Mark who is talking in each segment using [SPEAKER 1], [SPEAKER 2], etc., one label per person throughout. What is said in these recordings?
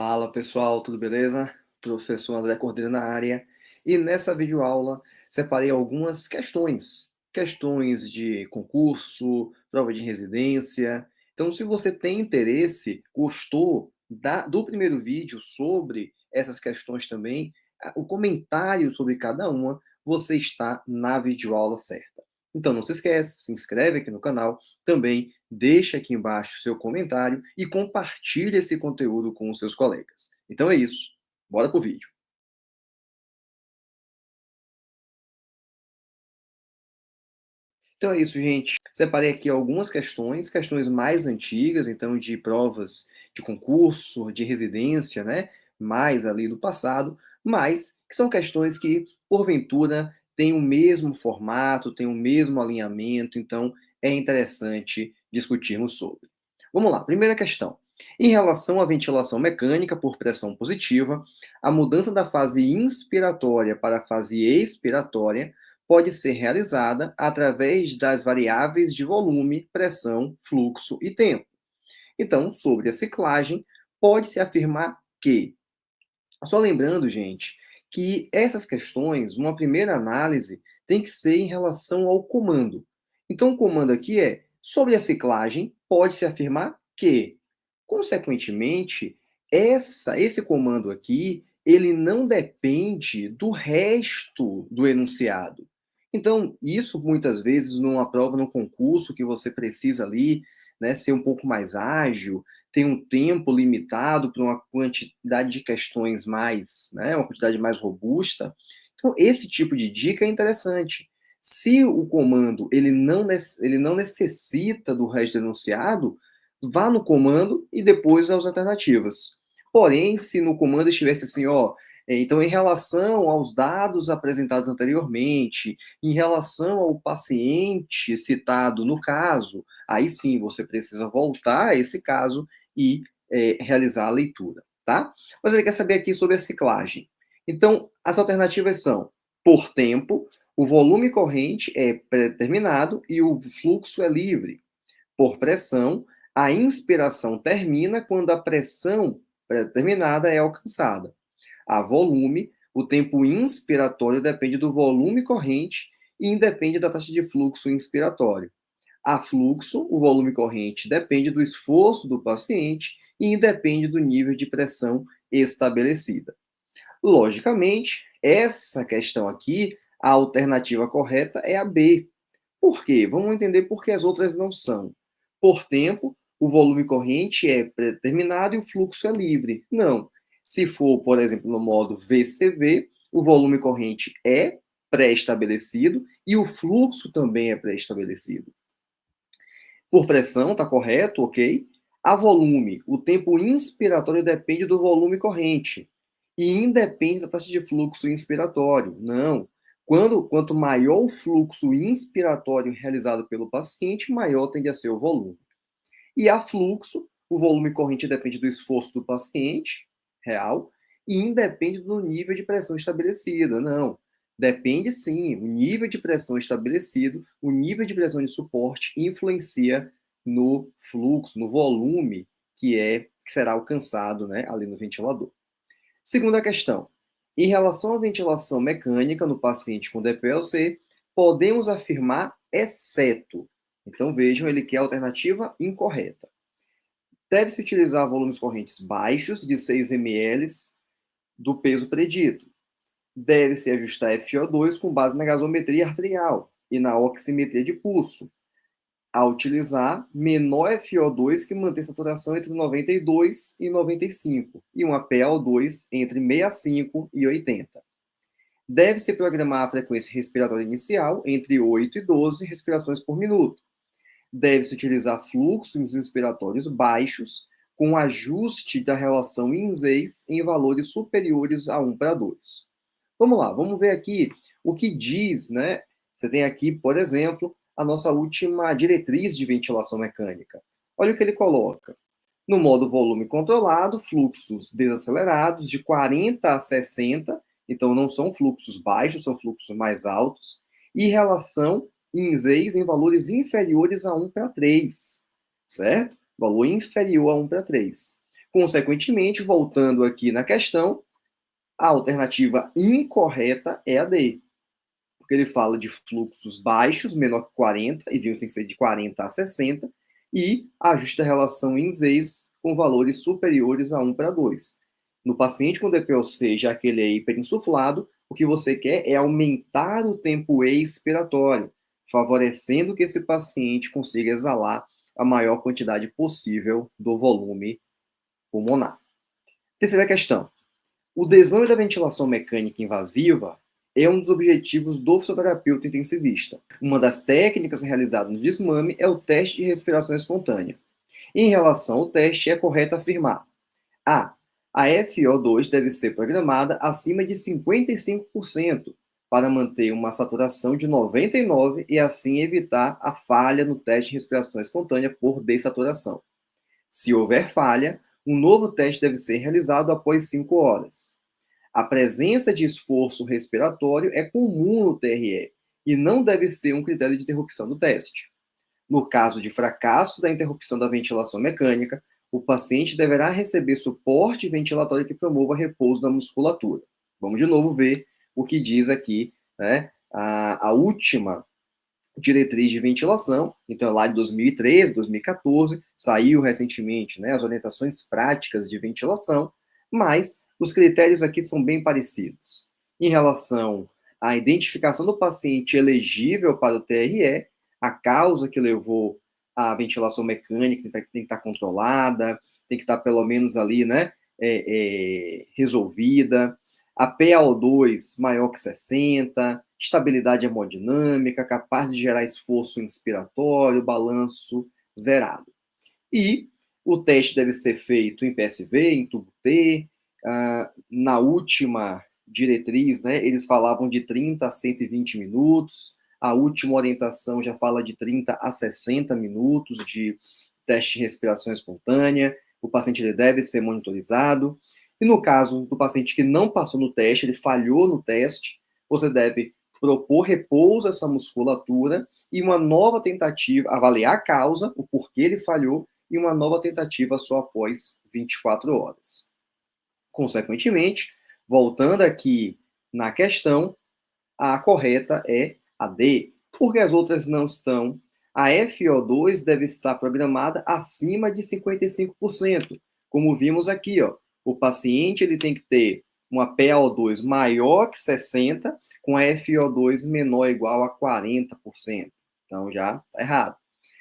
[SPEAKER 1] Fala pessoal, tudo beleza? Professor André Cordeiro na área. E nessa videoaula separei algumas questões de concurso, prova de residência. Então, se você tem interesse, gostou do primeiro vídeo sobre essas questões também, o comentário sobre cada uma, você está na videoaula certa. Então, não se esquece, se inscreve aqui no canal, também deixa aqui embaixo seu comentário e compartilhe esse conteúdo com os seus colegas. Então é isso, bora pro vídeo. Então é isso, gente. Separei aqui algumas questões mais antigas, então de provas de concurso, de residência, né? Mais ali do passado, mas que são questões que, porventura, têm o mesmo formato, têm o mesmo alinhamento, então é interessante discutirmos sobre. Vamos lá, primeira questão. Em relação à ventilação mecânica por pressão positiva, a mudança da fase inspiratória para a fase expiratória pode ser realizada através das variáveis de volume, pressão, fluxo e tempo. Então, sobre a ciclagem, pode-se afirmar que, só lembrando, gente, que essas questões, uma primeira análise, tem que ser em relação ao comando. Então, o comando aqui é, sobre a ciclagem, pode-se afirmar que, consequentemente, esse comando aqui, ele não depende do resto do enunciado. Então, isso muitas vezes numa prova, num concurso que você precisa ali, né, ser um pouco mais ágil, tem um tempo limitado para uma quantidade de questões mais, né, uma quantidade mais robusta. Então, esse tipo de dica é interessante. Se o comando ele não necessita do resto do enunciado, vá no comando e depois as alternativas. Porém, se no comando estivesse assim, ó, então em relação aos dados apresentados anteriormente, em relação ao paciente citado no caso, aí sim você precisa voltar a esse caso e realizar a leitura, tá? Mas ele quer saber aqui sobre a ciclagem. Então, as alternativas são, por tempo, o volume corrente é predeterminado e o fluxo é livre. Por pressão, a inspiração termina quando a pressão predeterminada é alcançada. A volume, o tempo inspiratório depende do volume corrente e independe da taxa de fluxo inspiratório. A fluxo, o volume corrente depende do esforço do paciente e independe do nível de pressão estabelecida. Logicamente, essa questão aqui, a alternativa correta é a B. Por quê? Vamos entender por que as outras não são. Por tempo, o volume corrente é predeterminado e o fluxo é livre. Não. Se for, por exemplo, no modo VCV, o volume corrente é pré-estabelecido e o fluxo também é pré-estabelecido. Por pressão, está correto, ok? A volume, o tempo inspiratório depende do volume corrente e independe da taxa de fluxo inspiratório. Não. Quanto maior o fluxo inspiratório realizado pelo paciente, maior tende a ser o volume. E a fluxo, o volume corrente depende do esforço do paciente, real, e independe do nível de pressão estabelecida. Não. Depende sim, o nível de pressão estabelecido, o nível de pressão de suporte influencia no fluxo, no volume que será alcançado, né, ali no ventilador. Segunda questão. Em relação à ventilação mecânica no paciente com DPLC, podemos afirmar exceto. Então vejam, ele quer a alternativa incorreta. Deve-se utilizar volumes correntes baixos, de 6 ml, do peso predito. Deve-se ajustar FO2 com base na gasometria arterial e na oximetria de pulso, a utilizar menor FO2 que mantém saturação entre 92 e 95 e uma PaO2 entre 65 e 80. Deve-se programar a frequência respiratória inicial entre 8 e 12 respirações por minuto. Deve-se utilizar fluxos inspiratórios baixos com ajuste da relação INS em valores superiores a 1:2. Vamos lá, vamos ver aqui o que diz, né? Você tem aqui, por exemplo, a nossa última diretriz de ventilação mecânica. Olha o que ele coloca. No modo volume controlado, fluxos desacelerados de 40 a 60, então não são fluxos baixos, são fluxos mais altos, e relação INS em valores inferiores a 1:3, certo? Valor inferior a 1:3. Consequentemente, voltando aqui na questão, a alternativa incorreta é a D, porque ele fala de fluxos baixos, menor que 40, e vimos que tem que ser de 40 a 60, e ajuste a relação em Zs com valores superiores a 1 para 2. No paciente com DPOC, já que ele é hiperinsuflado, o que você quer é aumentar o tempo expiratório, favorecendo que esse paciente consiga exalar a maior quantidade possível do volume pulmonar. Terceira questão. O desmame da ventilação mecânica invasiva é um dos objetivos do fisioterapeuta intensivista. Uma das técnicas realizadas no desmame é o teste de respiração espontânea. Em relação ao teste, é correto afirmar: A. A FiO2 deve ser programada acima de 55% para manter uma saturação de 99% e assim evitar a falha no teste de respiração espontânea por dessaturação. Se houver falha, um novo teste deve ser realizado após 5 horas. A presença de esforço respiratório é comum no TRE e não deve ser um critério de interrupção do teste. No caso de fracasso da interrupção da ventilação mecânica, o paciente deverá receber suporte ventilatório que promova repouso da musculatura. Vamos de novo ver o que diz aqui, né, a última diretriz de ventilação, então é lá de 2013, 2014, saiu recentemente, né, as orientações práticas de ventilação, mas os critérios aqui são bem parecidos. Em relação à identificação do paciente elegível para o TRE, a causa que levou à ventilação mecânica tem que estar controlada, tem que estar pelo menos ali, né, resolvida. A PaO2 maior que 60, estabilidade hemodinâmica, capaz de gerar esforço inspiratório, balanço zerado. E o teste deve ser feito em PSV, em tubo T. Na última diretriz, né, eles falavam de 30 a 120 minutos. A última orientação já fala de 30 a 60 minutos de teste de respiração espontânea. O paciente ele deve ser monitorizado. E no caso do paciente que não passou no teste, ele falhou no teste, você deve propor repouso a essa musculatura e uma nova tentativa, avaliar a causa, o porquê ele falhou, e uma nova tentativa só após 24 horas. Consequentemente, voltando aqui na questão, a correta é a D, porque as outras não estão. A FiO2 deve estar programada acima de 55%, como vimos aqui, ó. O paciente ele tem que ter uma PaO2 maior que 60, com a FiO2 menor ou igual a 40%. Então já está errado.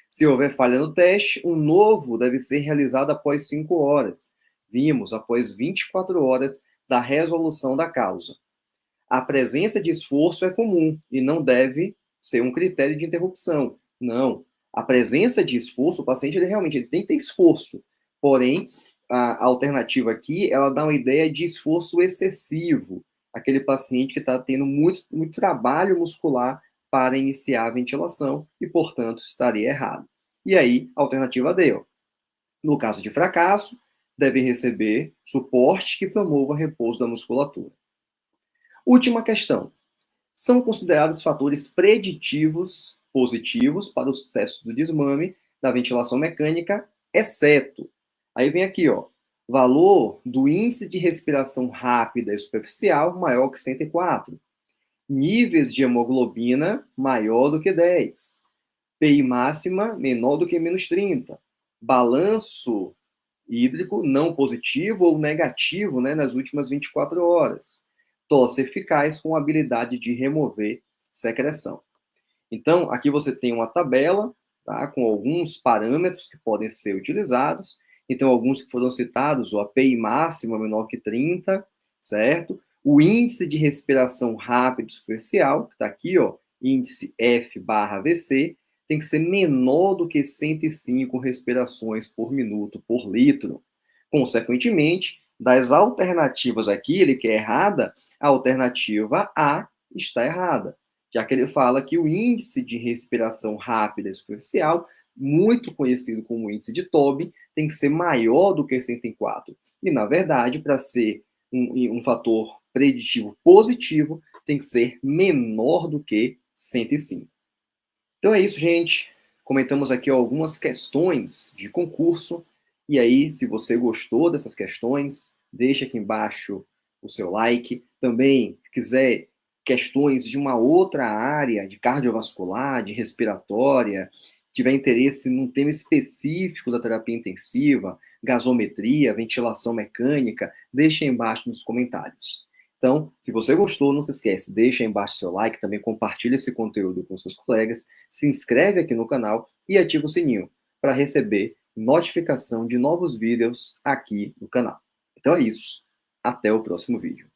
[SPEAKER 1] Se houver falha no teste, um novo deve ser realizado após 5 horas. Vimos após 24 horas da resolução da causa. A presença de esforço é comum e não deve ser um critério de interrupção. Não. A presença de esforço, o paciente ele tem que ter esforço. Porém, a alternativa aqui, ela dá uma ideia de esforço excessivo. Aquele paciente que está tendo muito trabalho muscular para iniciar a ventilação e, portanto, estaria errado. E aí, alternativa D. Ó. No caso de fracasso, deve receber suporte que promova repouso da musculatura. Última questão. São considerados fatores preditivos positivos para o sucesso do desmame da ventilação mecânica, exceto. Aí vem aqui, ó, valor do índice de respiração rápida e superficial maior que 104. Níveis de hemoglobina maior do que 10. PI máxima menor do que menos 30. Balanço hídrico não positivo ou negativo, né, nas últimas 24 horas. Tosse eficaz com habilidade de remover secreção. Então, aqui você tem uma tabela, tá, com alguns parâmetros que podem ser utilizados. Então, alguns que foram citados, o API máximo menor que 30, certo? O índice de respiração rápida e superficial, que está aqui, ó, índice F/VC, tem que ser menor do que 105 respirações por minuto por litro. Consequentemente, das alternativas aqui, ele quer errada, a alternativa A está errada, já que ele fala que o índice de respiração rápida e superficial, muito conhecido como índice de Tobin, tem que ser maior do que 104. E, na verdade, para ser um fator preditivo positivo, tem que ser menor do que 105. Então é isso, gente. Comentamos aqui algumas questões de concurso E aí, se você gostou dessas questões, deixa aqui embaixo o seu like. Também, se quiser questões de uma outra área, de cardiovascular, de respiratória, tiver interesse num tema específico da terapia intensiva, gasometria, ventilação mecânica, deixa aí embaixo nos comentários. Então, se você gostou, não se esquece, deixa aí embaixo seu like, também compartilha esse conteúdo com seus colegas, se inscreve aqui no canal e ativa o sininho para receber notificação de novos vídeos aqui no canal. Então é isso. Até o próximo vídeo.